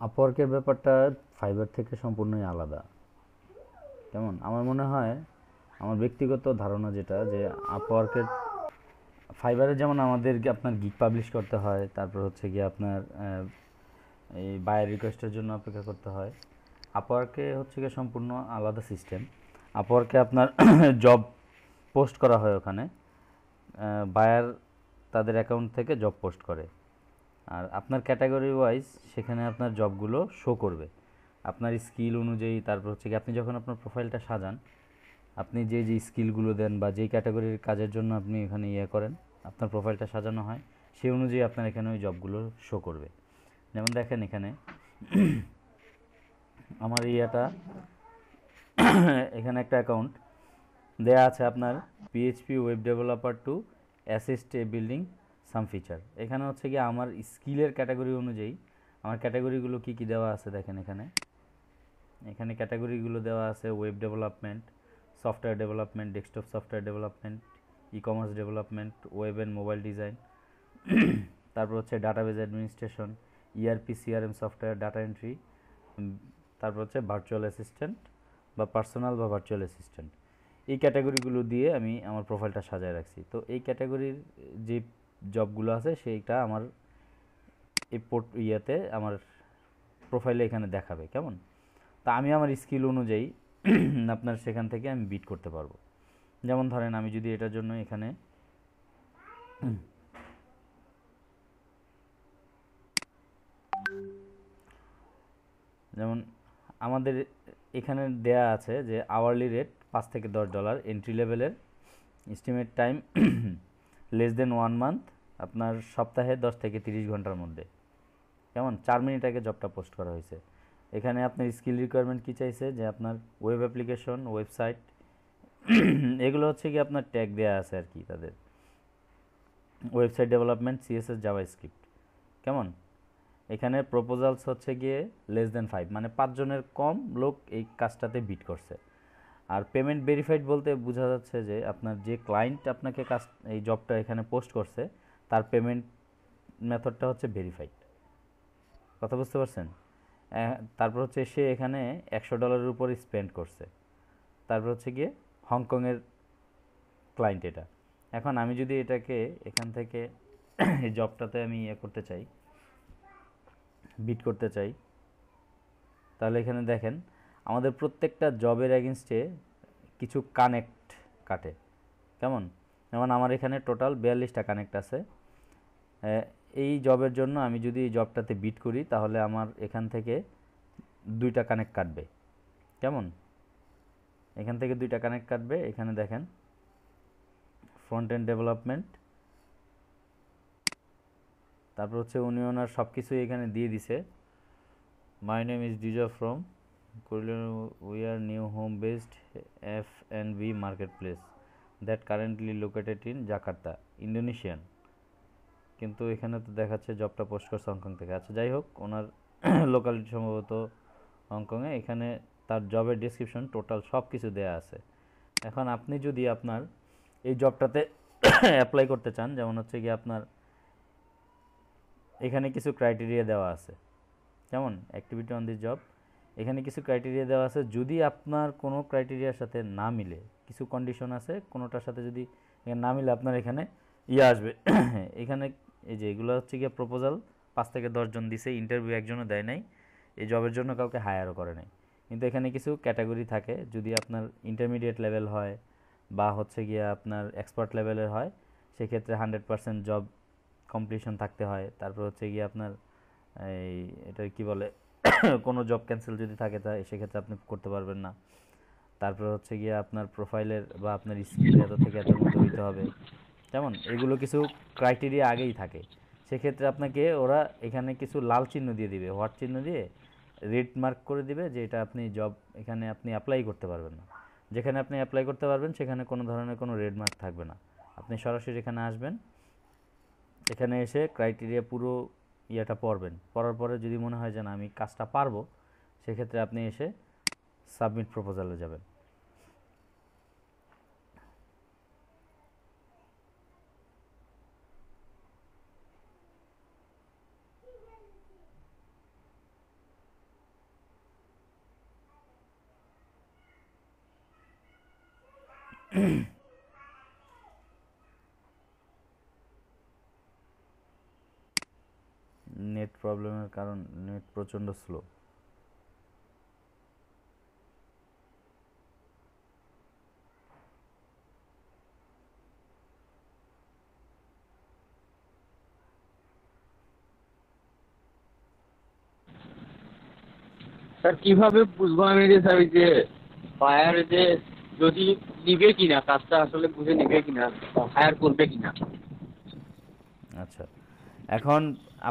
আপওয়ার্কের ব্যাপারটা ফাইবার থেকে সম্পূর্ণই আলাদা। কেমন? আমার মনে হয়, আমার ব্যক্তিগত ধারণা যেটা, যে আপওয়ার্কের ফাইবারে যেমন আমাদেরকে আপনার গিগ পাবলিশ করতে হয়, তারপর হচ্ছে গিয়ে আপনার এই বায়ার রিকোয়েস্টের জন্য অপেক্ষা করতে হয়। আপওয়ার্কে হচ্ছে গিয়ে সম্পূর্ণ আলাদা সিস্টেম। আপওয়ার্কে আপনার জব পোস্ট করা হয় ওখানে, বায়ার তাদের অ্যাকাউন্ট থেকে জব পোস্ট করে, আর আপনার ক্যাটাগরি ওয়াইজ সেখানে আপনার জবগুলো শো করবে আপনার স্কিল অনুযায়ী। তারপর হচ্ছে কি আপনি যখন আপনার প্রোফাইলটা সাজান, আপনি যে যে স্কিলগুলো দেন বা যেই ক্যাটাগরির কাজের জন্য আপনি এখানে করেন, আপনার প্রোফাইলটা সাজানো হয় সেই অনুযায়ী আপনার এখানে ওই জবগুলো শো করবে। যেমন দেখেন এখানে আমার এখানে একটা অ্যাকাউন্ট দেয়া আছে আপনার, PHP web developer two assist এ বিল্ডিং সাম ফিচার। এখানে হচ্ছে গিয়ে আমার স্কিলের ক্যাটাগরি অনুযায়ী আমার ক্যাটাগরিগুলো কী কী দেওয়া আছে দেখেন। এখানে ক্যাটাগরিগুলো দেওয়া আছে: web development, software development, desktop software development, e commerce development, web and mobile design, তারপর হচ্ছে database administration, ERP CRM software, data entry, তারপর হচ্ছে ভার্চুয়াল অ্যাসিস্ট্যান্ট বা পার্সোনাল বা ভার্চুয়াল অ্যাসিস্ট্যান্ট। এই ক্যাটাগরিগুলো দিয়ে আমি আমার প্রোফাইলটা সাজায় রাখছি। তো এই ক্যাটাগরির যে জবগুলো আছে সেইটা আমার এই আমার প্রোফাইলে এখানে দেখাবে। কেমন? তা আমি আমার স্কিল অনুযায়ী আপনার সেখান থেকে আমি বিট করতে পারবো। যেমন ধরেন আমি যদি এটার জন্য এখানে যেমন আমাদের এখানে দেয়া আছে যে আওয়ারলি রেট $5 থেকে $10, এন্ট্রি লেভেলের, estimate time less than 1 month, আপনার সপ্তাহে 10 থেকে 30 ঘন্টার মধ্যে। কেমন? 4 মিনিট আগে জবটা পোস্ট করা হয়েছে। এখানে আপনার স্কিল রিকোয়ারমেন্ট কী চাইছে, যে আপনার ওয়েব অ্যাপ্লিকেশন, ওয়েবসাইট, এগুলো হচ্ছে কি আপনার ট্যাগ দেওয়া আছে আর কি তাদের, ওয়েবসাইট ডেভেলপমেন্ট, সিএসএস, জাভাস্ক্রিপ্ট। কেমন? এখানে প্রপোজালস হচ্ছে গিয়ে <5, মানে 5 জনের কম লোক এই কাজটাতে বিট করছে। আর পেমেন্ট ভেরিফাইড বলতে বোঝা যাচ্ছে যে আপনার যে ক্লায়েন্ট আপনাকে এই জবটা এখানে পোস্ট করছে তার পেমেন্ট মেথডটা হচ্ছে ভেরিফাইড। কথা বুঝতে পারছেন? তারপর হচ্ছে সে এখানে $100 উপর স্পেন্ড করছে। তারপর হচ্ছে গিয়ে হংকংয়ের ক্লায়েন্ট এটা। এখন আমি যদি এটাকে এখান থেকে এই জবটাতে আমি করতে চাই, বিট করতে চাই, তাহলে এখানে দেখেন আমাদের প্রত্যেকটা জবের এগেনস্টে কিছু কানেক্ট কাটে। কেমন? যেমন আমার এখানে টোটাল 42টা কানেক্ট আছে। এই জবের জন্য আমি যদি এই জবটাতে বিট করি তাহলে আমার এখান থেকে 2টা কানেক্ট কাটবে। কেমন? এখান থেকে 2টা কানেক্ট কাটবে। এখানে দেখেন ফ্রন্ট এন্ড ডেভেলপমেন্ট, তারপর হচ্ছে উনি ওনার সব কিছুই এখানে দিয়ে দিছে। My name is Dija from Korean, we are new home based F&B marketplace that currently located in Jakarta, Indonesian. কিন্তু এখানে তো দেখাচ্ছে জবটা পোস্ট করছে হংকং থেকে। আচ্ছা যাই হোক, ওনার লোকালিটি সম্ভবত হংকংয়ে। এখানে তার জবের ডিসক্রিপশন টোটাল সব কিছু দেয়া আছে। এখন আপনি যদি আপনার এই জবটাতে অ্যাপ্লাই করতে চান, যেমন হচ্ছে কি আপনার এখানে কিছু ক্রাইটেরিয়া দেওয়া আছে। যেমন অ্যাক্টিভিটি অন দিস জব, এখানে কিছু ক্রাইটেরিয়া দেওয়া আছে। যদি আপনার কোনো ক্রাইটেরিয়ার সাথে না মিলে, কিছু কন্ডিশন আছে, কোনোটার সাথে যদি না মিলে আপনার এখানে আসবে এখানে এই যে এগুলো হচ্ছে গিয়ে প্রপোজাল 5 থেকে 10 জন দিছে, ইন্টারভিউ একজনও দেয় নাই, এই জবের জন্য কাউকে হায়ারও করে নাই। কিন্তু এখানে কিছু ক্যাটাগরি থাকে, যদি আপনার ইন্টারমিডিয়েট লেভেল হয় বা হচ্ছে গিয়ে আপনার এক্সপার্ট লেভেলের হয়, সেক্ষেত্রে 100% জব কমপ্লিশন থাকতে হয়। তারপর হচ্ছে গিয়ে আপনার এই এটা কি বলে কোনো জব ক্যান্সেল যদি থাকে তা সেক্ষেত্রে আপনি করতে পারবেন না। তারপর হচ্ছে গিয়ে আপনার প্রোফাইলের বা আপনার স্কিল এত থেকে এতর মধ্যে হইতে হবে। যেমন এগুলো কিছু ক্রাইটেরিয়া আগেই থাকে। সেক্ষেত্রে আপনাকে ওরা এখানে কিছু লাল চিহ্ন দিয়ে দিবে, হোয়াট চিহ্ন দিয়ে রেড মার্ক করে দিবে যে এটা আপনি জব এখানে আপনি অ্যাপ্লাই করতে পারবেন না। যেখানে আপনি অ্যাপ্লাই করতে পারবেন সেখানে কোনো ধরনের কোনো রেড মার্ক থাকবে না। আপনি সরাসরি এখানে আসবেন, এখানে এসে ক্রাইটেরিয়া পুরো পড়বেন। পড়ার পরে যদি মনে হয় যে না আমি কাজটা পারবো, সেক্ষেত্রে আপনি এসে সাবমিট প্রপোজালে যাবেন। নেট প্রবলেমের কারণ, নেট প্রচণ্ড স্লো। স্যার কিভাবে বুঝবো আমি যে স্যার ওই যে ফায়ার যে যদি নিবে কিনা, কাজটা আসলে বুঝে নিবে কিনা, হায়ার করবে কিনা? আচ্ছা, এখন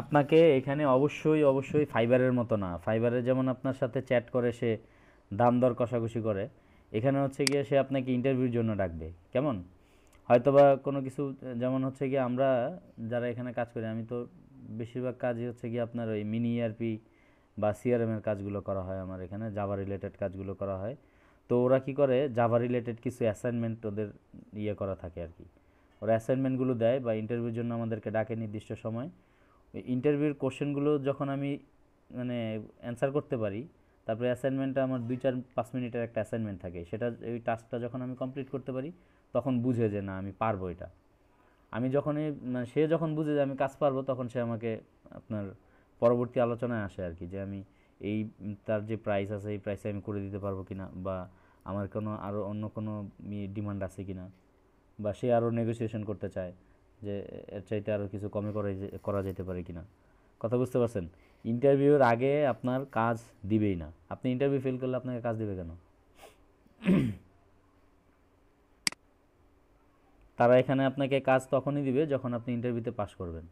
আপনাকে এখানে অবশ্যই অবশ্যই ফাইবারের মতো না। ফাইবারে যেমন আপনার সাথে চ্যাট করে, সে দাম দর কষাকষি করে, এখানে হচ্ছে গিয়ে সে আপনাকে ইন্টারভিউর জন্য ডাকবে। কেমন? হয়তোবা কোনো কিছু, যেমন হচ্ছে গিয়ে আমরা যারা এখানে কাজ করি, আমি তো বেশিরভাগ কাজই হচ্ছে গিয়ে আপনার ওই মিনি ইআরপি বা সিআরএম এর কাজগুলো করা হয় আমার এখানে, জাভা রিলেটেড কাজগুলো করা হয়। তো ওরা কি করে, জাভা রিলেটেড কিছু অ্যাসাইনমেন্ট ওদের ইয়ে করা থাকে আর কি। ওরা অ্যাসাইনমেন্টগুলো দেয় বা ইন্টারভিউর জন্য আমাদেরকে ডাকে নির্দিষ্ট সময়। ওই ইন্টারভিউর কোশ্চেনগুলো যখন আমি মানে অ্যান্সার করতে পারি, তারপরে অ্যাসাইনমেন্টটা আমার 2-4-5 মিনিটের একটা অ্যাসাইনমেন্ট থাকে, সেটা ওই টাস্কটা যখন আমি কমপ্লিট করতে পারি, তখন বুঝে যে না আমি পারবো এটা। আমি যখনই মানে সে যখন বুঝে যে আমি কাজ পারবো, তখন সে আমাকে আপনার পরবর্তী আলোচনায় আসে আর কি, যে আমি এই তার যে প্রাইস আছে এই প্রাইসে আমি করে দিতে পারবো কিনা, বা আমার কোনো আরও অন্য কোনো ডিমান্ড আছে কিনা, বা সে আরও নেগোসিয়েশন করতে চায় যে এর চাইতে আরও কিছু কমে করা যেতে পারে কিনা। কথা বুঝতে পারছেন? ইন্টারভিউর আগে আপনার কাজ দিবেই না। আপনি ইন্টারভিউ ফেল করলে আপনাকে কাজ দেবে কেন? তারা এখানে আপনাকে কাজ তখনই দিবে যখন আপনি ইন্টারভিউতে পাস করবেন।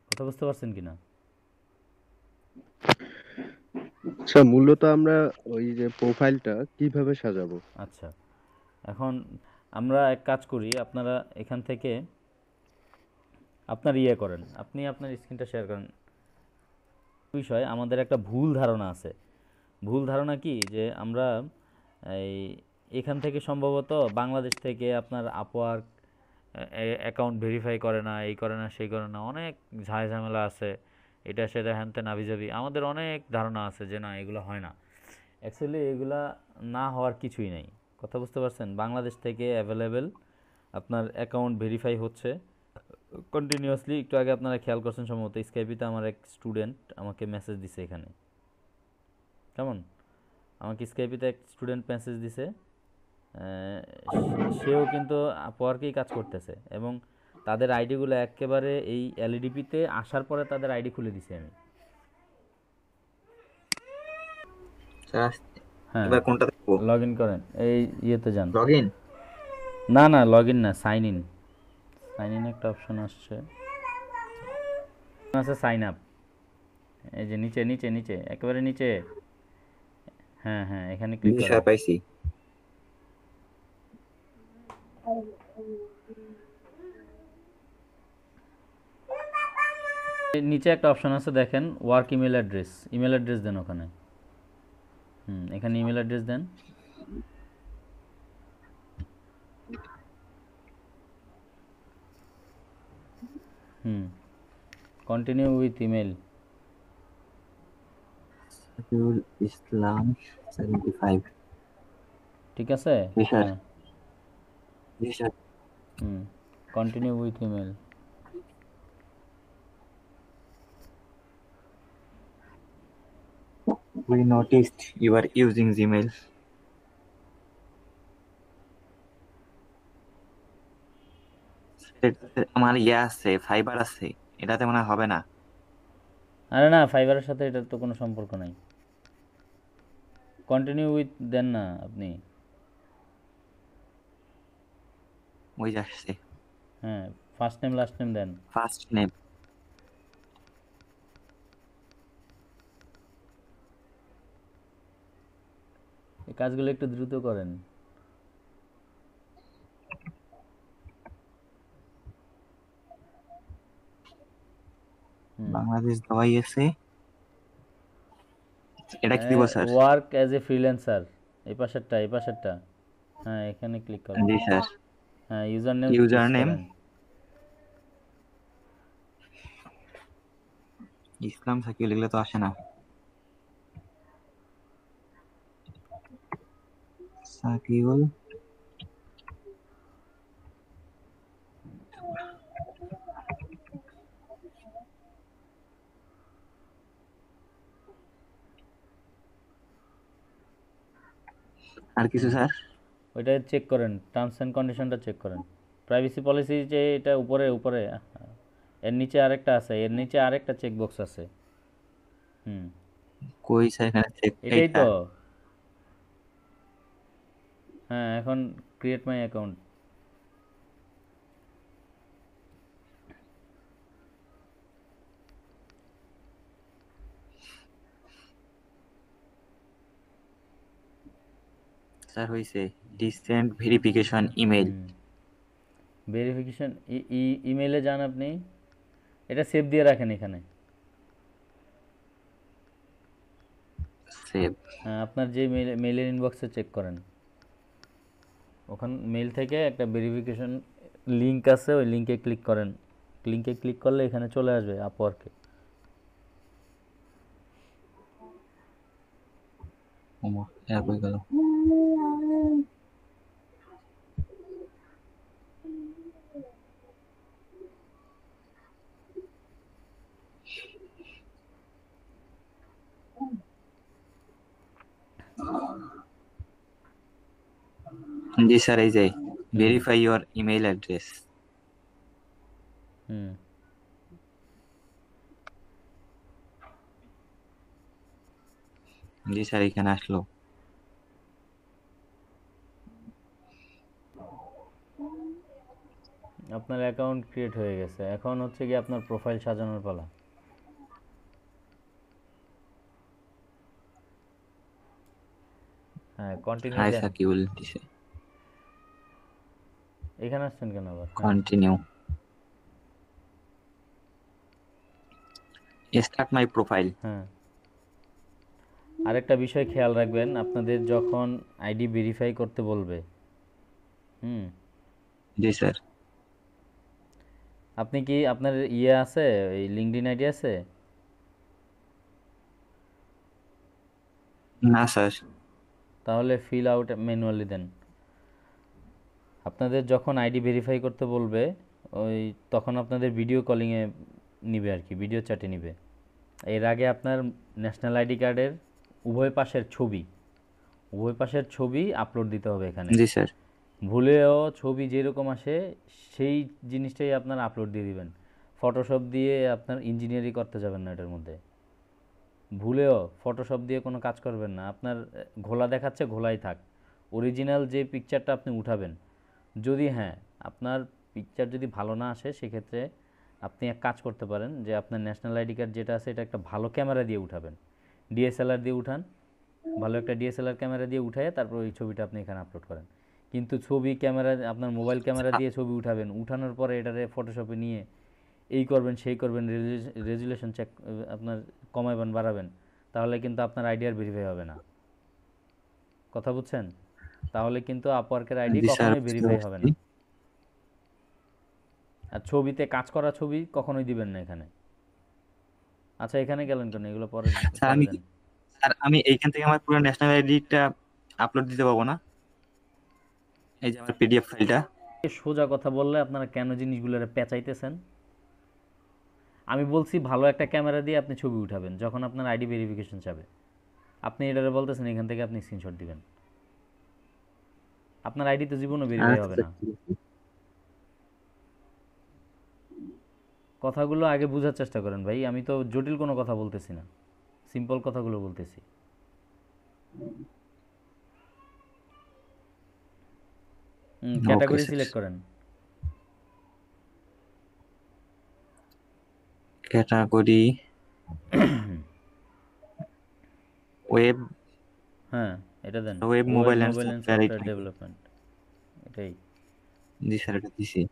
কথা বুঝতে পারছেন কিনা? আচ্ছা, মূলত আমরা ওই যে প্রোফাইলটা কিভাবে সাজাবো? আচ্ছা, এখন আমরা এক কাজ করি, আপনারা এখান থেকে আপনার ইয়ে করেন, আপনি আপনার স্ক্রিনটা শেয়ার করেন। বিষয় আমাদের একটা ভুল ধারণা আছে। ভুল ধারণা কি, যে আমরা এই এখান থেকে সম্ভবত বাংলাদেশ থেকে আপনার আপওয়ার্ক অ্যাকাউন্ট ভেরিফাই করে না, এই করে না, সেই করে না, অনেক ঝামেলা আছে, এটা সেটা হ্যান ত্যান আবিজাবি, আমাদের অনেক ধারণা আছে যে না এগুলো হয় না। অ্যাকচুয়ালি এগুলা না হওয়ার কিছুই নাই। কথা বুঝতে পারছেন? বাংলাদেশ থেকে অ্যাভেলেবেল আপনার অ্যাকাউন্ট ভেরিফাই হচ্ছে কন্টিনিউয়াসলি। একটু আগে আপনারা খেয়াল করছেন সম্ভবত, স্কাইপিতে আমার এক স্টুডেন্ট আমাকে মেসেজ দিছে এখানে। কেমন? আমাকে স্কাইপিতে এক স্টুডেন্ট মেসেজ দিছে, সেও কিন্তু আপওয়ার্কেই কাজ করতেছে, এবং তাদের আইডিগুলো একেবারে এই এলইডিপিতে আসার পরে তাদের আইডি খুলে দিছি আমি। স্যার হ্যাঁ, এবার কোনটা দেখবো? লগ ইন করেন, এই ইয়েতে যান। Log in? না না, লগ ইন না, সাইন ইন। সাইন ইন একটা অপশন আসছে, আছে সাইন আপ, এই যে নিচে নিচে নিচে একেবারে নিচে। হ্যাঁ হ্যাঁ, এখানে ক্লিক জি করেন। স্যার, পাইছি। নিচে একটা অপশন আছে দেখেন, work email address. Email address দেন ওখানে। এখানে ইমেল অ্যাড্রেস দেন। Continue with email. Sakiul Islam 75। ঠিক আছে? জি স্যার। হ্যাঁ, জি sir. Continue with email. We noticed you are using Gmail. এটাতে আমার ইয়ে আছে, ফাইবার আছে, এটাতে মনে হয় হবে না। আরে না, ফাইবারের সাথে এটার তো কোনো সম্পর্ক নাই। কন্টিনিউ উইথ দেন না আপনি। ওই যে আসছে হ্যাঁ, ফার্স্ট নেম লাস্ট নেম দেন। First name. এই কাজগুলো একটু দ্রুত করেন। বাংলাদেশ দেওয়াই আছে। এটা কি দিব sir? Work as a freelancer, এই পাশেরটা, এই পাশেরটা। হ্যাঁ, এখানে ক্লিক করেন। জি স্যার। হ্যাঁ, user name user choose name করেন। ইসলাম সাকিউল, এগুলো তো আসে না। সাকিউল আর কিছু স্যার? ওইটা চেক করেন, টার্মস অ্যান্ড কন্ডিশনটা চেক করেন। প্রাইভেসি পলিসি যে এটা উপরে উপরে, এর নিচে আরেকটা আছে, এর নিচে আরেকটা চেক বক্স আছে। হুম, কই স্যার এখানে চেক এটাই এইটা? তো। হ্যাঁ, এখন ক্রিয়েট মাই অ্যাকাউন্ট। স্যার হইছে রিসেন্ট ভেরিফিকেশন ইমেল। হুম, ভেরিফিকেশন ইমেইলে যান আপনি, এটা সেভ দিয়ে রাখেন এখানে। সেভ। হ্যাঁ, আপনার যে মেইলের ইনবক্সে চেক করেন, ওখান মেইল থেকে একটা ভেরিফিকেশন লিঙ্ক আছে, ওই লিঙ্কে ক্লিক করেন। লিঙ্কে ক্লিক করলে এখানে চলে আসবে আপওয়ার্কে। ওমা অ্যাপ হয়ে গেল। জি স্যার, এই যে verify your email address. Hmm, G sir, এখানে আসলো। আপনার অ্যাকাউন্ট ক্রিয়েট হয়ে গেছে। এখন হচ্ছে কি আপনার প্রোফাইল সাজানোর পালা। হ্যাঁ, কন্টিনিউ হাই দেন। স্যার, কি বলতেছে? এখানে আসছেন কেন আবার? হ্যাঁ, কন্টিনিউ। Start my profile. হ্যাঁ। আরেকটা বিষয় খেয়াল রাখবেন, আপনাদের যখন আইডি ভেরিফাই করতে বলবে, হুম, জি স্যার। আপনি কি আপনার ইয়ে আছে, এই লিঙ্কডইন আইডি আছে? না স্যার। তাহলে ফিল আউট ম্যানুয়ালি দেন। আপনাদের যখন আইডি ভেরিফাই করতে বলবে, ওই তখন আপনাদের ভিডিও কলিংয়ে নিবে আর কি, ভিডিও চ্যাটে নিবে। এর আগে আপনার ন্যাশনাল আইডি কার্ডের উভয় পাশের ছবি আপলোড দিতে হবে এখানে। জি স্যার। ভুলেও ছবি যেরকম আসে সেই জিনিসটাই আপনার আপলোড দিয়ে দিবেন। ফটোশপ দিয়ে আপনার ইঞ্জিনিয়ারিং করতে যাবেন না এটার মধ্যে। ভুলেও ফটোশপ দিয়ে কোনো কাজ করবেন না। আপনার ঘোলা দেখাচ্ছে, ঘোলাই থাক। অরিজিনাল যে পিকচারটা আপনি উঠাবেন, যদি হ্যাঁ আপনার পিকচার যদি ভালো না আসে, সেক্ষেত্রে আপনি এক কাজ করতে পারেন যে আপনার ন্যাশনাল আইডি কার্ড যেটা আছে এটা একটা ভালো ক্যামেরা দিয়ে উঠাবেন। ডিএসএলআর দিয়ে উঠান, ভালো একটা ডিএসএলআর ক্যামেরা দিয়ে উঠায় তারপর ওই ছবিটা আপনি এখানে আপলোড করেন। কিন্তু ছবি ক্যামেরা আপনার মোবাইল ক্যামেরা দিয়ে ছবি উঠাবেন, উঠানোর পরে এটারে ফটোশপে নিয়ে এই করবেন সেই করবেন, রেজুলেশন চেক আপনার কমাবেন বাড়াবেন, তাহলে কিন্তু আপনার আইডি আর ভেরিফাই হবে না। কথা বুঝছেন? তাহলে কিন্তু আপওয়ার্কের আইডি জি স্যার, কখনোই বুঝতে ভেরিফাই হবে পারছি। না। আর ছবিতে কাজ করা ছবি কখনোই দিবেন না এখানে। আচ্ছা, এখানে গেলেন কেন? এগুলো পরে স্যার পরে আমি দেন। স্যার আমি এইখান থেকে আমার পুরো ন্যাশনাল আইডিটা আপলোড দিতে পারবো না? এই যে আমার পিডিএফ ফাইলটা। সোজা কথা বললে আপনারা কেন জিনিসগুলো পেঁচাইতেছেন? আমি বলছি ভালো একটা ক্যামেরা দিয়ে আপনি ছবি উঠাবেন যখন আপনার আইডি ভেরিফিকেশন চাবে। আপনি এটারে বলতেছেন এখান থেকে আপনি স্ক্রিনশট দিবেন। আপনার আইডি তো জীবনও ভেরিফাই হবে আচ্ছা না। কথাগুলো আগে বোঝার চেষ্টা করেন ভাই। আমি তো জটিল কোনো কথা বলতেছি না, সিম্পল কথাগুলো বলতেছি। Okay category sir. সিলেক্ট করেন। Category web. হ্যাঁ, এটা দেন। Web, web mobile and mobile and software, software এইটাই। ডেভেলপমেন্ট, এটাই। জি স্যার, এটা দিছি।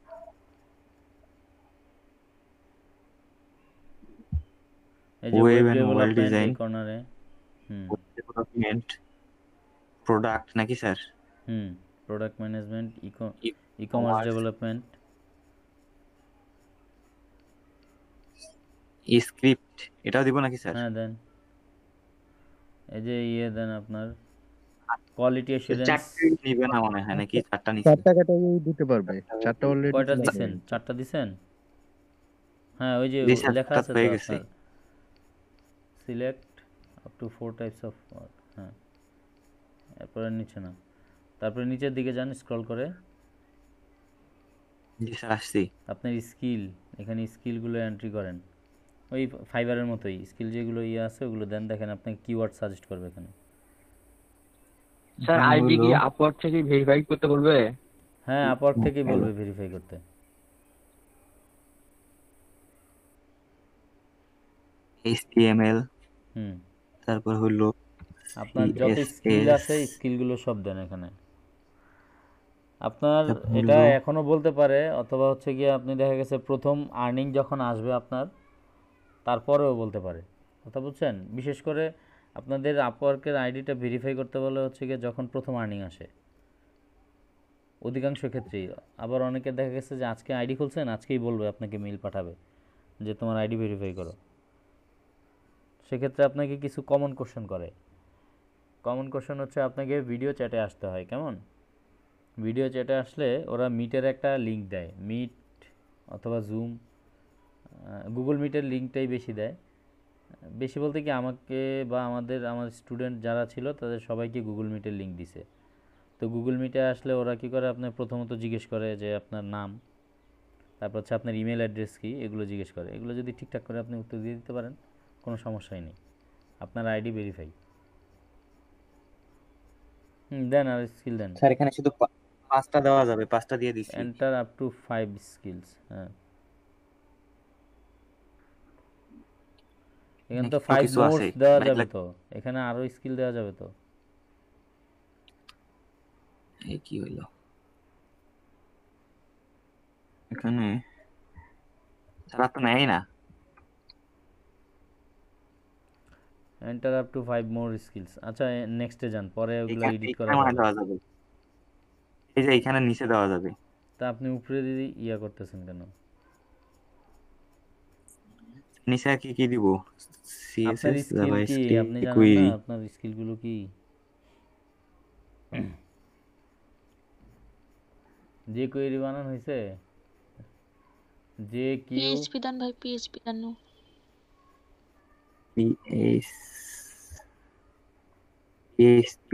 এই যে web web and mobile development design, এই কর্নারে। হুম, ডেভেলপমেন্ট, প্রোডাক্ট নাকি স্যার? হুম। Product management, e e commerce commerce, development. Script, এটাও দিব নাকি স্যার? হ্যাঁ, দেন। এই যে ইয়ে দেন আপনার কোয়ালিটি অ্যাসুরেন্স। চারটে নিবে না মনে হয়, নাকি চারটা নিছে? চারটা ক্যাটাগরি দিতে পারবে, চারটা অলরেডি কয়টা ফিল আপ দিছেন? হয়ে গেছে। 4টা দিছেন? হ্যাঁ, ওই যে জি স্যার, লেখা চারটা আছে তো তো হয়ে গেছে। আপনার select up to 4 types of work. হ্যাঁ, এরপরে নিচ্ছে না। তারপরে নিচের দিকে যান স্ক্রল করে, জি স্যার আসছি। আপনার স্কিল, এখানে স্কিলগুলো এন্ট্রি করেন, ওই ফাইবারের মতোই স্কিল যেগুলো ইয়ে আছে ওগুলো দেন। দেখেন আপনাকে কিওয়ার্ড সাজেস্ট করবে এখানে। স্যার এখানে আইডি হলো কি আপওয়ার্ক থেকে ভেরিফাই করতে বলবে? হ্যাঁ, আপওয়ার্ক থেকেই বলবে ভেরিফাই করতে। HTML, হুম, তারপর হলো আপনার যত স্কিল CSS, আছে স্কিলগুলো সব দেন এখানে। আপনার তারপর এটা হলো এখনও বলতে পারে, অথবা হচ্ছে গিয়ে আপনি দেখা গেছে প্রথম আর্নিং যখন আসবে আপনার তারপরেও বলতে পারে, কথা বুঝছেন? বিশেষ করে আপনাদের আপওয়ার্কের আইডিটা ভেরিফাই করতে বলে হচ্ছে গিয়ে যখন প্রথম আর্নিং আসে, অধিকাংশ ক্ষেত্রেই। আবার অনেকে দেখা গেছে যে আজকে আইডি খুলছেন, আজকেই বলবে আপনাকে মেইল পাঠাবে যে তোমার আইডি ভেরিফাই করো। সেক্ষেত্রে আপনাকে কিছু কমন কোশ্চেন করে। কমন কোশ্চেন হচ্ছে আপনাকে ভিডিও চ্যাটে আসতে হয়, কেমন? ভিডিও চ্যাটে আসলে ওরা মিটের একটা লিঙ্ক দেয়, মিট অথবা জুম, গুগল মিটের লিঙ্কটাই বেশি দেয়। বেশি বলতে কি আমাকে বা আমার স্টুডেন্ট যারা ছিল তাদের সবাইকে গুগল মিটের লিঙ্ক দিছে। তো গুগল মিটে আসলে ওরা কী করে, আপনার প্রথমত জিজ্ঞেস করে যে আপনার নাম, তারপর হচ্ছে আপনার ইমেল অ্যাড্রেস কী, এগুলো জিজ্ঞেস করে। এগুলো যদি ঠিকঠাক করে আপনি উত্তর দিয়ে দিতে পারেন, কোনো সমস্যাই নেই, আপনার আইডি ভেরিফাই। দেন আর স্কিল দেন। স্যার এখানে শুধু 5টা দেওয়া যাবে, 5টা দিয়ে দিছি। Enter up to 5 skills. হ্যাঁ, এখানে তো নাকি তো 5 কিছু আছে? মোরস দেওয়া না, যাবে এগুলা তো, এখানে আরও স্কিল দেওয়া যাবে তো। এই কি হইলো এখানে? তারা তো নেয় না। Enter up to 5 more skills. আচ্ছা, নেক্সটে যান, পরে ওগুলো এইখানে এডিট এইখানে করা মনে হয় যাবে। দেওয়া যাবে। এই যে এইখানে নিচে দেওয়া যাবে। তা আপনি উপরে দিদি ইয়া করতেছেন কেন? নিচে আর কি কি দিব? আপনার CSS, স্কিল কি JavaScript, আপনি জানেন না? query। আপনার স্কিলগুলো কি? যে কোয়েরি বানান হয়েছে, যে কিউ, পিএইচপি দেন ভাই, পিএইচপি দেন। PHP,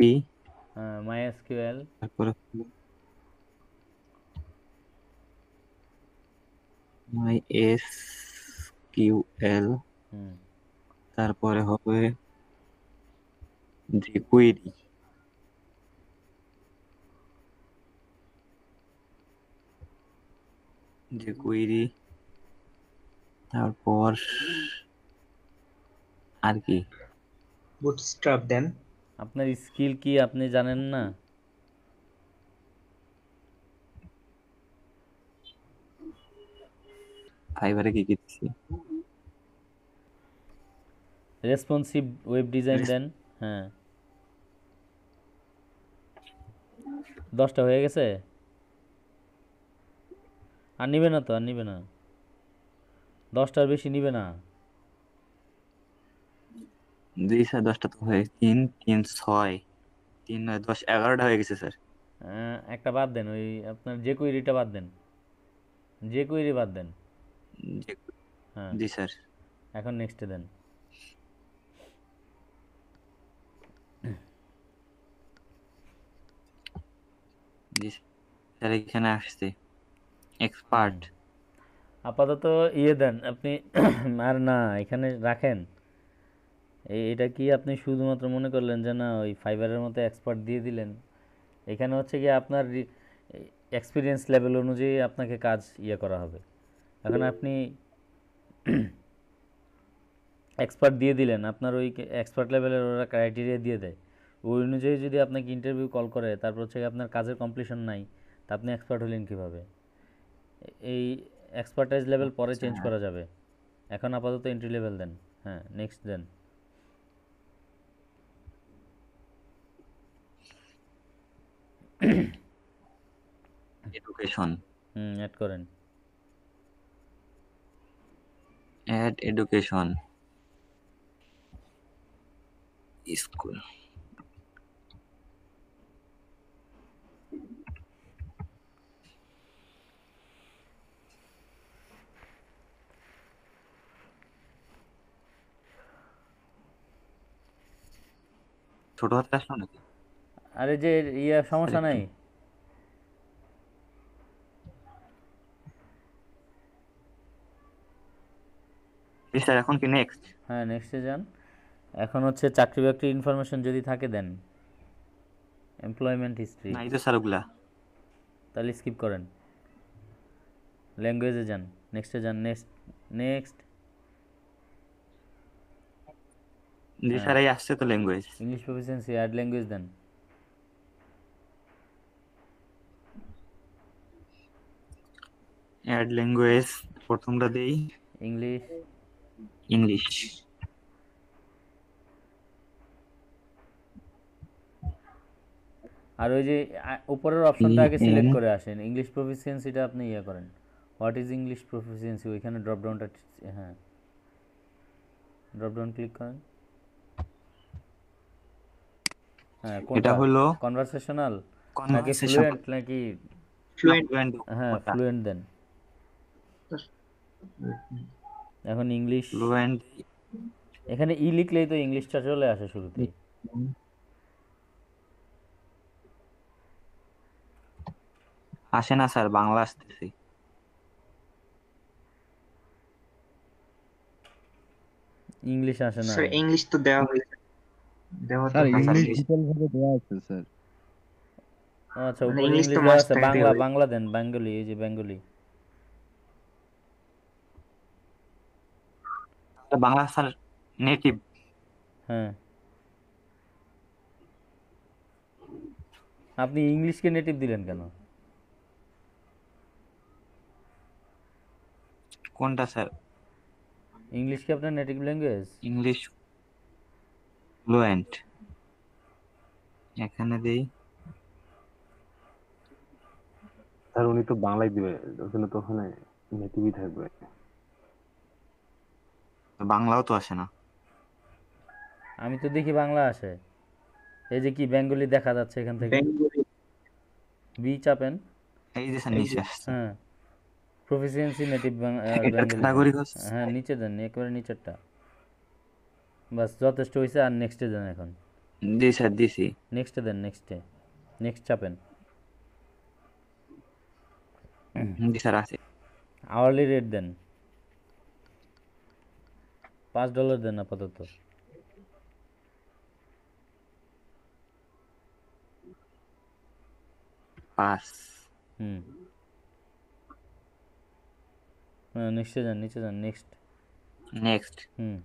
মাই এসকিউএল, তারপরে MySQL, হুম, তারপরে হবে jQuery, jQuery, তারপর আর কি? বুটস্ট্র্যাপ দেন। আপনার স্কিল কি আপনি জানেন না? ফাইবারে কি কি দিছি? রেসপন্সিভ ওয়েব ডিজাইন দেন। হ্যাঁ, 10টা হয়ে গেছে। আর নিবে না তো, আর নিবে না, 10টার বেশি নিবে না। জি স্যার, 10টা তো হয়ে 3 3 6 3 9 10 11টা হয়ে গেছে স্যার। একটা বাদ দেন, ওই আপনার যে কোয়েরিটা বাদ দেন, যে কোয়েরি বাদ দেন। জি হ্যাঁ, জি স্যার। এখন নেক্সটে দেন। জি স্যার, এখানে আসছে হুম, এক্সপার্ট। আপাতত ইয়ে দেন আপনি। আর না, এখানে রাখেন। এটা কি আপনি শুধুমাত্র মনে করলেন যে না ওই ফাইবারের মতো এক্সপার্ট দিয়ে দিলেন? এখানে হচ্ছে কি আপনার এক্সপিরিয়েন্স লেভেল অনুযায়ী আপনাকে কাজ ইয়ে করা হবে। এখন আপনি এক্সপার্ট দিয়ে দিলেন, আপনার ওই এক্সপার্ট লেভেলের ওরা ক্রাইটেরিয়া দিয়ে দেয়, ওই অনুযায়ী যদি আপনাকে ইন্টারভিউ কল করে, তারপর হচ্ছে আপনার কাজের কমপ্লিশন নাই, তা আপনি এক্সপার্ট হলেন কীভাবে? এই এক্সপার্টাইজ লেভেল পরে আচ্ছা, চেঞ্জ করা যাবে, এখন আপাতত এন্ট্রি লেভেল দেন। হ্যাঁ, নেক্সট দেন। এডুকেশন, অ্যাড করেন। Add education school. ছোট হাতে আসলো নাকি? আরে যে ইয়া সমস্যা নাই। জি স্যার, এখন কি নেক্সট? হ্যাঁ, নেক্সটে যান। এখন হচ্ছে চাকরি বাকরি ইনফরমেশন যদি থাকে দেন, এমপ্লয়মেন্ট হিস্ট্রি, না, এই তো স্যার ওগুলা। তাহলে স্কিপ করেন। ল্যাঙ্গুয়েজে যান, নেক্সটে যান, নেক্সট নেক্সট। জি স্যার, এই আসছে তো language. English proficiency, add language দেন। অ্যাড ল্যাঙ্গুয়েজ প্রথমটা দেই, ইংলিশ। ইংলিশ। আর ওই যে উপরের অপশনটা আগে সিলেক্ট করে আসেন, ইংলিশ প্রফিসিয়েন্সিটা আপনি ইয়ে করেন, হোয়াট ইজ ইংলিশ প্রফিসিয়েন্সি, ওইখানে ড্রপ ডাউনটা, হ্যাঁ ড্রপ ডাউন ক্লিক করেন। হ্যাঁ, এটা কোনটা, হলো কনভারসেশনাল নাকি কনভারসেশন, ফ্লুয়েন্ট নাকি? Fluent. হ্যাঁ, ফ্লুয়েন্ট দেন। এখন ইংলিশ, ফ্লুয়েন্ট। এখানে ই লিখলেই তো ইংলিশটা চলে আসে শুরুতেই। আসে না স্যার, বাংলা আসতেছে। ইংলিশ আসে না। Sir, English তো দেওয়া হয়েছে। দেওয়া তো স্যার হয়েছে। English English। ডিটেল ভাবে দেওয়া আছে স্যার। ও আচ্ছা, মানে উপরে English ইংলিশ তো দেওয়া must আছে, থাকতেই বাংলা হবে। বাংলা দেন, বেঙ্গলি, এই যে বেঙ্গলি। Bangla sir native. হ্যাঁ, আপনি ইংলিশকে নেটিভ দিলেন কেন? কোনটা স্যার? ইংলিশকে আপনার নেটিভ ল্যাঙ্গুয়েজ? ইংলিশ ফ্লুয়েন্ট, এখানে দেই। স্যার উনি তো বাংলায় দিবে, ওখানে তো ওখানে নেটিভই থাকবে। বাংলাও তো আসে না। আমি তো দেখি বাংলা আসে, এই যে কি বেঙ্গলি দেখা যাচ্ছে এখান থেকে। Bengali, বি চাপেন। এই যে স্যার নিচে আসছে। হ্যাঁ, প্রফিসিয়েন্সি নেটিভ এটা বেঙ্গলি দেন। ক্যাটাগরি হচ্ছে। হ্যাঁ, নিচে দেন, একেবারে নিচেরটা। বাস যথেষ্ট হয়েছে। আর নেক্সটে দেন এখন। জি স্যার, দিছি। নেক্সটে দেন, নেক্সটে, নেক্সট চাপেন। জি স্যার, আছে। আওয়ারলি রেট দেন, $5 দেন আপাতত। পাস। হুম, হ্যাঁ, নেক্সটে যান, নিচে যান, নেক্সট। নেক্সট। হুম,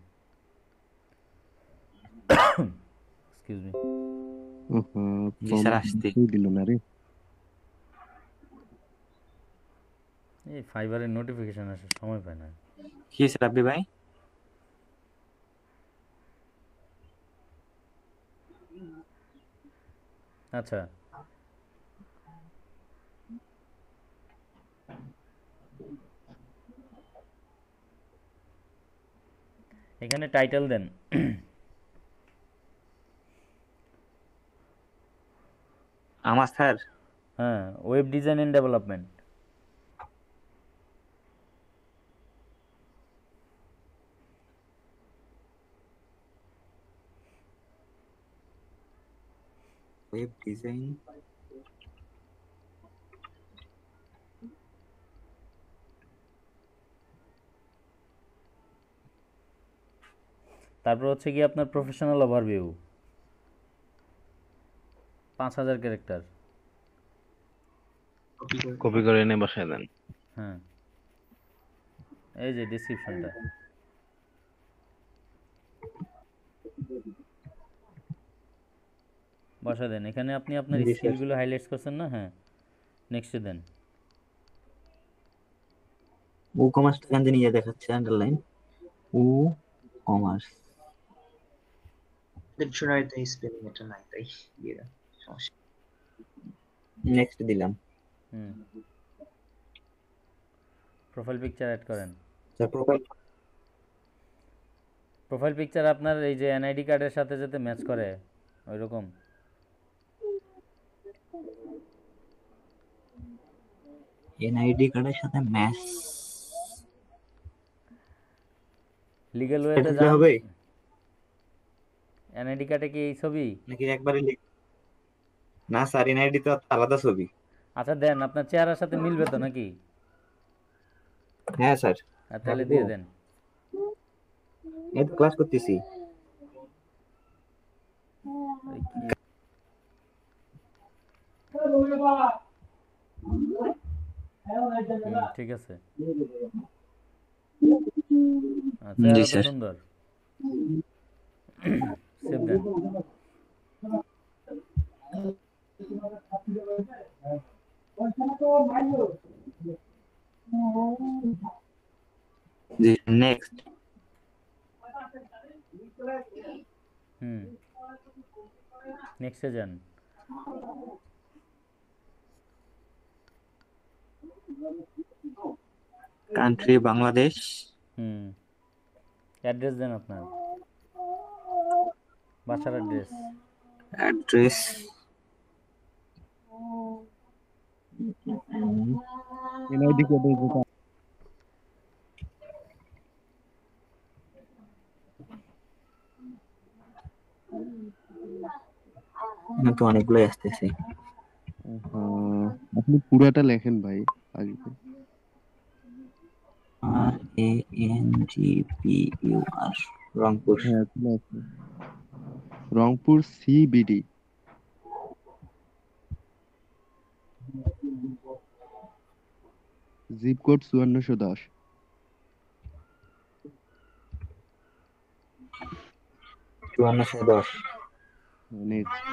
এক্সকিউজ মি। জি স্যার, আসছি। দিল না রে। এই ফাইবারের নোটিফিকেশন আসে, সময় পায় না। কি স্যার আপনি ভাই? আচ্ছা, এখানে টাইটেল দেন। আমার স্যার হ্যাঁ, web design and development. Web design. তারপর হচ্ছে কি আপনার প্রফেশনাল ওভারভিউ, 5000 ক্যারেক্টার। কপি করে এনে বসায় দেন। হ্যাঁ, এই যে ডিসক্রিপশনটা বসা দেন। এখানে আপনি আপনার জি, স্যার। স্কিলগুলো হাইলাইটস করছেন না? হ্যাঁ, নেক্সটে দেন। ও কমার্স এখান থেকে নিয়ে দেখাচ্ছে আন্ডারলাইন। ও কমার্স। ডিকশনারিতে স্পেলিং এটা নাই, তাই দিয়ে দাও। সমস্যা নেক্সট দিলাম। হুম, প্রোফাইল পিকচার অ্যাড করেন। Sir profile. প্রোফাইল পিকচার আপনার এই যে এনআইডি কার্ডের সাথে যাতে ম্যাচ করে ওই রকম। এনআইডি কার্ডের সাথে ম্যাচ। লিগ্যাল ওয়েতে এটা যান। হবে এনআইডি কার্ডে কি এই ছবি? নাকি একবারে না স্যার, এনআইডি তো আলাদা ছবি। আচ্ছা দেন, আপনার চেহারার সাথে মিলবে তো নাকি? হ্যাঁ স্যার, তাহলে দিয়ে দেন। এই তো ক্লাস করতেছি। এই কি? ঠিক আছে। জি চেহারা তো স্যার। সুন্দর। সেভ দেন। জি নেক্সট। নেক্সটে যান। কান্ট্রি বাংলাদেশ। অ্যাড্রেস দেন আপনার, বাসার অ্যাড্রেস। অ্যাড্রেস এনআইডি কোড তো অনেকগুলোই আসতেছে। আপনি পুরাটা লেখেন ভাই আগে। RANGPUR, রংপুর। হ্যাঁ চলে আসছে। Rangpur CBD. Zip code 5410। 5410। Next.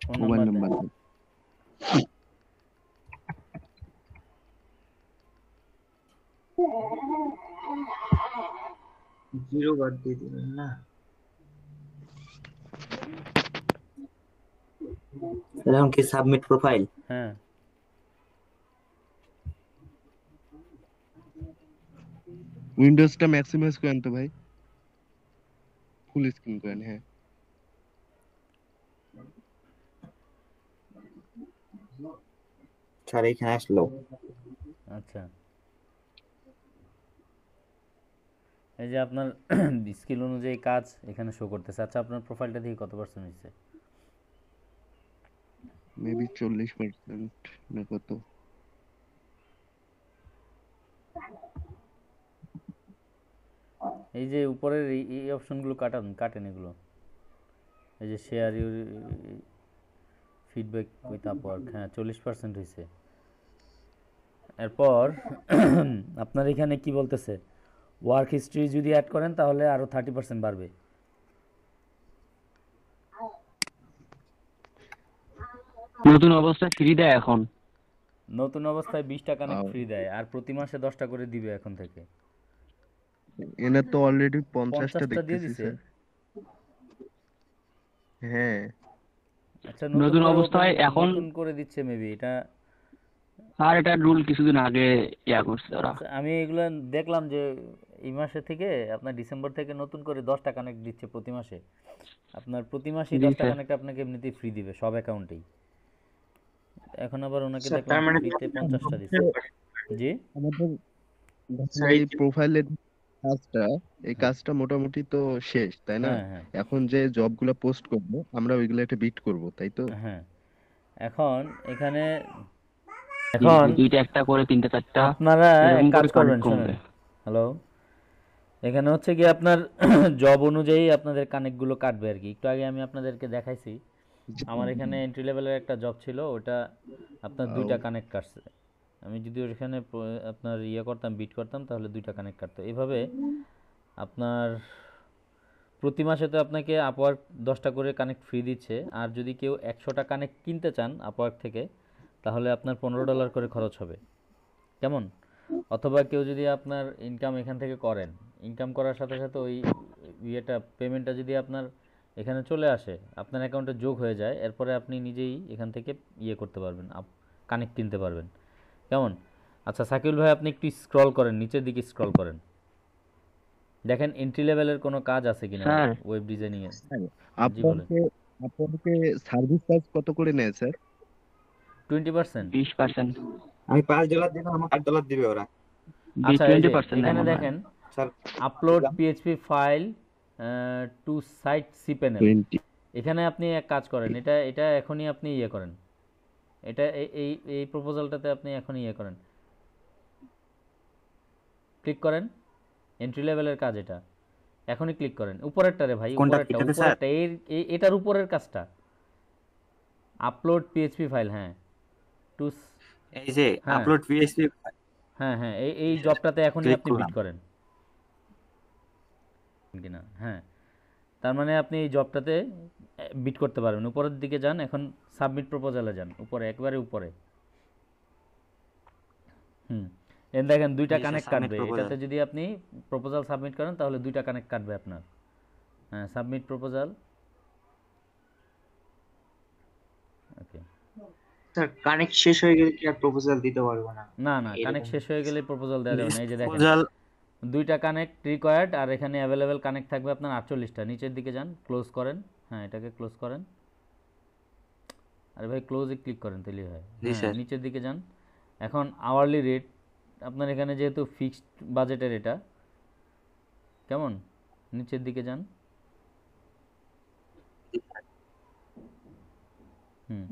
Phone mobile number দেন। নাম্বার। জিরো বাদ দিয়ে দিবেন না? এখন কি সাবমিট প্রোফাইল? হ্যাঁ, উইন্ডোজটা ম্যাক্সিমাইজ করেন তো ভাই, ফুল স্ক্রিন করেন। হ্যাঁ স্যার এখানে আসলো। আচ্ছা। এই যে আপনার স্কিল অনুযায়ী কাজ এখানে শো করতেছে। আচ্ছা, আপনার প্রোফাইলটা দিয়ে কত পার্সেন্ট হয়েছে? মেবি 40% না কত। এই যে উপরের এই অপশনগুলো কাটেন এগুলো। এই যে share your feedback with Upwork, হ্যাঁ 40% হয়েছে। এরপর আপনার এখানে কি বলতেছে, ওয়ার্ক হিস্ট্রি যদি অ্যাড করেন তাহলে আরও 30% বাড়বে। নতুন অবস্থায় ফ্রি দেয় এখন। নতুন অবস্থায় 20টা কানেক্ট ফ্রি দেয়, আর প্রতি মাসে 10টা করে দিবে এখন থেকে। এনার তো অলরেডি 50টা 50টা দিয়ে দেখতেছি দিছে। স্যার। হ্যাঁ আচ্ছা, নতুন করে অবস্থায় এখন নতুন করে দিচ্ছে মেবি এটা। আর এটা রুল কিছুদিন আগে করছে ওরা। আচ্ছা, আমি এগুলো দেখলাম যে এই মাসে থেকে আপনার ডিসেম্বর থেকে নতুন করে 10টা কানেক্ট দিচ্ছে প্রতি মাসে। আপনার প্রতি মাসেই জি 10টা স্যার। কানেক্ট আপনাকে এমনিতেই ফ্রি দিবে সব অ্যাকাউন্টেই। এখন আবার ওনাকে স্যার দেখলাম তার মানে ফ্রিতে 50টা দিচ্ছে। জি, আমাদের স্যার এই প্রোফাইলের কাজটা, এই কাজটা মোটামুটি তো শেষ তাই না? হ্যাঁ হ্যাঁ এখন যে জবগুলো পোস্ট করবো আমরা ওইগুলো একটা বিট করব তাই তো? হ্যাঁ। এখন এখানে এখন দুইটা একটা করে তিনটা চারটা আপনারা এক এরকম কাজ করে করবেন, কানেক্ট শুনেন। করবে। হ্যালো, এখানে হচ্ছে কি আপনার জব অনুযায়ী আপনাদের কানেক্টগুলো কাটবে আর কি। একটু আগে আমি আপনাদেরকে দেখাইছি, আমার এখানে এন্ট্রি লেভেলের একটা জব ছিল, ওটা আপনার 2টা কানেক্ট কাটছে। আমি যদি ওখানে আপনার করতাম, বিট করতাম, তাহলে 2টা কানেক্ট কাটতো। এভাবে আপনার প্রতি মাসে তো আপনাকে আপওয়ার্ক 10টা করে কানেক্ট ফ্রি দিচ্ছে, আর যদি কেউ 100টা কানেক্ট কিনতে চান আপওয়ার্ক থেকে, তাহলে আপনার $15 করে খরচ হবে। কেমন? অথবা কেউ যদি আপনার ইনকাম এখান থেকে করেন, ইনকাম করার সাথে সাথে ওই পেমেন্টটা যদি আপনার এখানে চলে আসে, আপনার অ্যাকাউন্টে যোগ হয়ে যায়, এরপরে আপনি নিজেই এখান থেকে করতে পারবেন, কানেক্ট কিনতে পারবেন। কেমন? আচ্ছা সাকিউল ভাই, আপনি একটু স্ক্রল করেন, নিচের দিকে স্ক্রল করেন, দেখেন এন্ট্রি লেভেলের কোনো কাজ আছে কিনা স্যার ওয়েব ডিজাইনিং এ। জি বলেন। আপনাকে আপনাকে সার্ভিস চার্জ কত করে নেয় স্যার? 20%। 20%। আমি $5 দিব, আমার $8 দিবে ওরা। আচ্ছা, এই যে 20% এখানে এমন হয়। দেখেন sir upload PHP file to site cPanel. 20 এখানে আপনি এক কাজ করেন, এটা এটা এখনই আপনি ইয়ে করেন, এটা এই প্রপোজালটাতে আপনি এখনই ইয়ে করেন, ক্লিক করেন। এন্ট্রি লেভেলের কাজ এটা, এখনই ক্লিক করেন। উপরেরটা রে ভাই, কোনটা উপরেরটা এটাতে স্যার? উপরেরটা এটার উপরের কাজটা, আপলোড পিএইচপি ফাইল। হ্যাঁ, টু, এই যে হ্যাঁ আপলোড পিএইচপি হ্যাঁ হ্যাঁ, এই জবটাতে এখনই ক্লিক আপনি বিট করলাম। করেন কিনা। হ্যাঁ, তার মানে আপনি এই জবটাতে বিট করতে পারবেন। উপরের দিকে যান, এখন সাবমিট প্রপোজালে যান, উপরে একবারে উপরে। হুম, দেখেন দুইটা জি স্যার, কানেক্ট সাবমিট কাটবে। প্রপোজাল। এটাতে যদি আপনি প্রপোজাল সাবমিট করেন তাহলে দুইটা কানেক্ট কাটবে আপনার। হ্যাঁ, সাবমিট প্রপোজাল। ওকে। স্যার কানেক্ট শেষ হয়ে গেলে কি আর প্রপোজাল দিতে পারবো না? না না, কানেক্ট এরকম শেষ হয়ে গেলে প্রপোজাল দেওয়া যাবে না। এই যে দেখেন প্রপোজাল দুইটা কানেক্ট রিকোয়ার্ড, আর এখানে অ্যাভেলেবেল কানেক্ট থাকবে আপনার 48টা। নিচের দিকে যান, ক্লোজ করেন। হ্যাঁ, এটাকে ক্লোজ করেন। আরে ভাই ক্লোজে ক্লিক করেন তাহলেই হয়। জি হ্যাঁ, স্যার। নিচের দিকে যান। এখন আওয়ারলি রেট আপনার এখানে যেহেতু ফিক্সড বাজেটের এটা, কেমন, নিচের দিকে যান। হুম,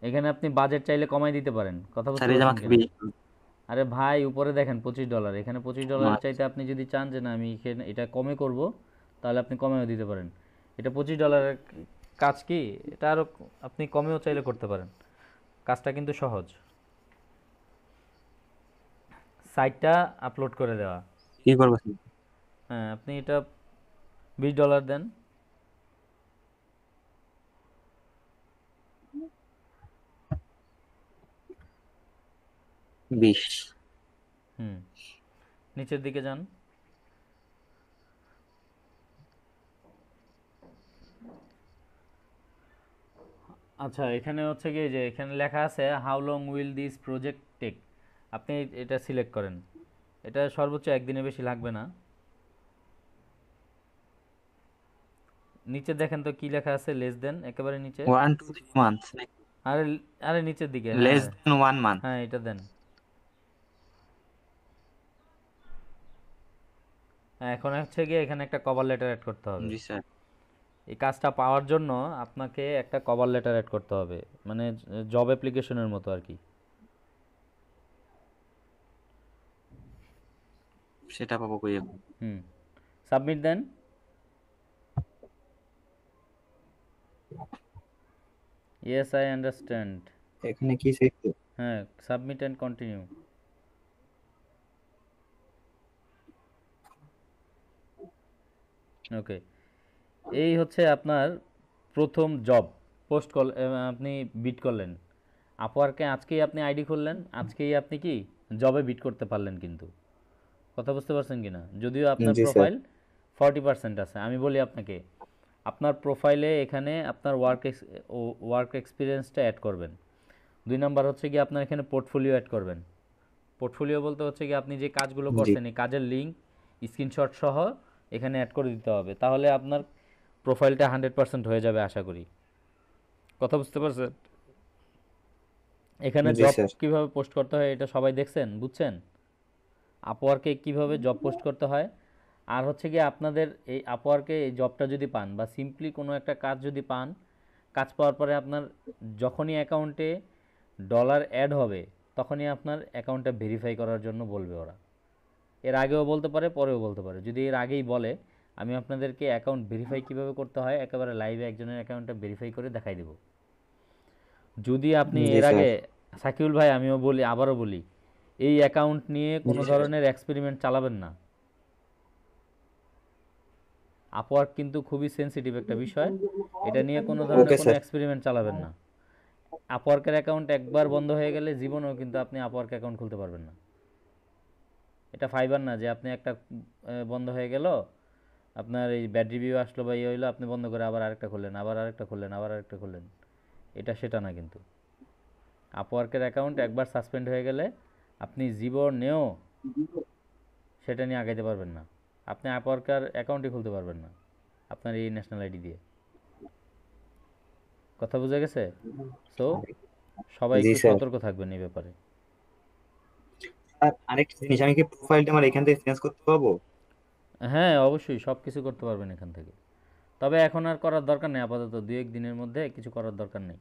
এখানে আপনি বাজেট চাইলে কমাই দিতে পারেন। কথা স্যার বুঝতে এই যে পারছেন আমাকে কিনা? আরে ভাই উপরে দেখেন $25, এখানে $25 আচ্ছা। চাইতে আপনি যদি চান যে না আমি এটা কমে করব, তাহলে আপনি কমেও দিতে পারেন। এটা $25 কাজ কি, এটা আরও আপনি কমেও চাইলে করতে পারেন। কাজটা কিন্তু সহজ। সাইটটা আপলোড করে দেওয়া। কি করবো স্যার? হ্যাঁ, আপনি এটা $20 দেন। বিশ। হুম, নিচের দিকে যান। আচ্ছা, এখানে হচ্ছে কি যে এখানে লেখা আছে how long will this project take. আপনি এটা সিলেক্ট করেন। এটা সর্বোচ্চ একদিনে বেশি লাগবে না। নিচে দেখেন তো কি লেখা আছে, লেস দেন, একেবারে নিচে। 1 to 3 months, আরে আরে নিচের দিকে, হ্যাঁ less than 1 month। হ্যাঁ, এটা দেন। হ্যাঁ, এখন হচ্ছে গিয়ে এখানে একটা কভার লেটার অ্যাড করতে হবে। জি স্যার। এই কাজটা পাওয়ার জন্য আপনাকে একটা কভার লেটার অ্যাড করতে হবে, মানে জব অ্যাপ্লিকেশনের মতো আর কি। সেটা পাবো কই এখন? হুম, সাবমিট দেন। Yes I understand. এখানে কি চাইছে? হ্যাঁ, সাবমিট অ্যান্ড কন্টিনিউ। ওকে, এই হচ্ছে আপনার প্রথম জব পোস্ট কল, আপনি বিট করলেন আপওয়ার্কে। আজকেই আপনি আইডি খুললেন, আজকেই আপনি কি জবে বিট করতে পারলেন কিন্তু। কথা বুঝতে পারছেন কি না? যদিও আপনার জি স্যার। প্রোফাইল 40% আছে। আমি বলি আপনাকে, আপনার প্রোফাইলে এখানে আপনার ওয়ার্ক এক্সপিরিয়েন্সটা অ্যাড করবেন। 2 নাম্বার হচ্ছে কি আপনার এখানে পোর্টফোলিও অ্যাড করবেন। পোর্টফোলিও বলতে হচ্ছে কি আপনি যে কাজগুলো জি করছেন এই কাজের লিঙ্ক, স্ক্রিনশট সহ এখানে অ্যাড করে দিতে হবে। তাহলে আপনার প্রোফাইলটা 100% হয়ে যাবে আশা করি। কথা বুঝতে পারছেন? এখানে জি জব স্যার। কিভাবে পোস্ট করতে হয় এটা সবাই দেখছেন, বুঝছেন? আপওয়ার্কে কিভাবে জব পোস্ট করতে হয়। আর হচ্ছে কি আপনাদের এই আপওয়ার্কে এই জবটা যদি পান বা সিম্পলি কোনো একটা কাজ যদি পান, কাজ পাওয়ার পরে আপনার যখনই অ্যাকাউন্টে ডলার অ্যাড হবে তখনই আপনার অ্যাকাউন্টটা ভেরিফাই করার জন্য বলবে ওরা। এর আগেও বলতে পারে, পরেও বলতে পারে। যদি এর আগেই বলে, আমি আপনাদেরকে অ্যাকাউন্ট ভেরিফাই কীভাবে করতে হয় একেবারে লাইভে একজনের অ্যাকাউন্টটা ভেরিফাই করে দেখাই দেবো। যদি আপনি জি এর স্যার। আগে, সাকিউল ভাই আমিও বলি, আবারও বলি, এই অ্যাকাউন্ট নিয়ে কোনো জি স্যার। ধরনের এক্সপেরিমেন্ট চালাবেন না। আপওয়ার্ক কিন্তু খুবই সেনসিটিভ একটা বিষয়, এটা নিয়ে কোনো ধরনের ওকে কোনো স্যার। এক্সপেরিমেন্ট চালাবেন না। আপওয়ার্কের অ্যাকাউন্ট একবার বন্ধ হয়ে গেলে জীবনেও কিন্তু আপনি আপওয়ার্ক অ্যাকাউন্ট খুলতে পারবেন না। এটা ফাইবার না যে আপনি একটা বন্ধ হয়ে গেল, আপনার এই ব্যাড রিভিউ আসলো বা ইয়ে হইলো, আপনি বন্ধ করে আবার আরেকটা খুললেন, আবার আরেকটা খুললেন, আবার আরেকটা খুললেন। এটা সেটা না কিন্তু। আপওয়ার্কের অ্যাকাউন্ট একবার সাসপেন্ড হয়ে গেলে আপনি জীবনেও সেটা নিয়ে আগাইতে পারবেন না। আপনি আপওয়ার্কের অ্যাকাউন্টই খুলতে পারবেন না আপনার এই ন্যাশনাল আইডি দিয়ে। কথা বোঝা গেছে? সো সবাই জি একটু স্যার। সতর্ক থাকবেন এই ব্যাপারে। আর আরেকটা জিনিস, আমি কি প্রোফাইলটা আমার এখান থেকে চেঞ্জ করতে পারবো? হ্যাঁ অবশ্যই সব কিছু করতে পারবেন এখান থেকে। তবে এখন আর করার দরকার নেই, আপাতত 2-1 দিনের মধ্যে কিছু করার দরকার নেই।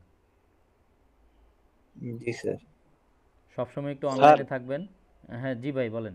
জি স্যার। সবসময় একটু স্যার অনলাইনে থাকবেন। হ্যাঁ জি ভাই বলেন।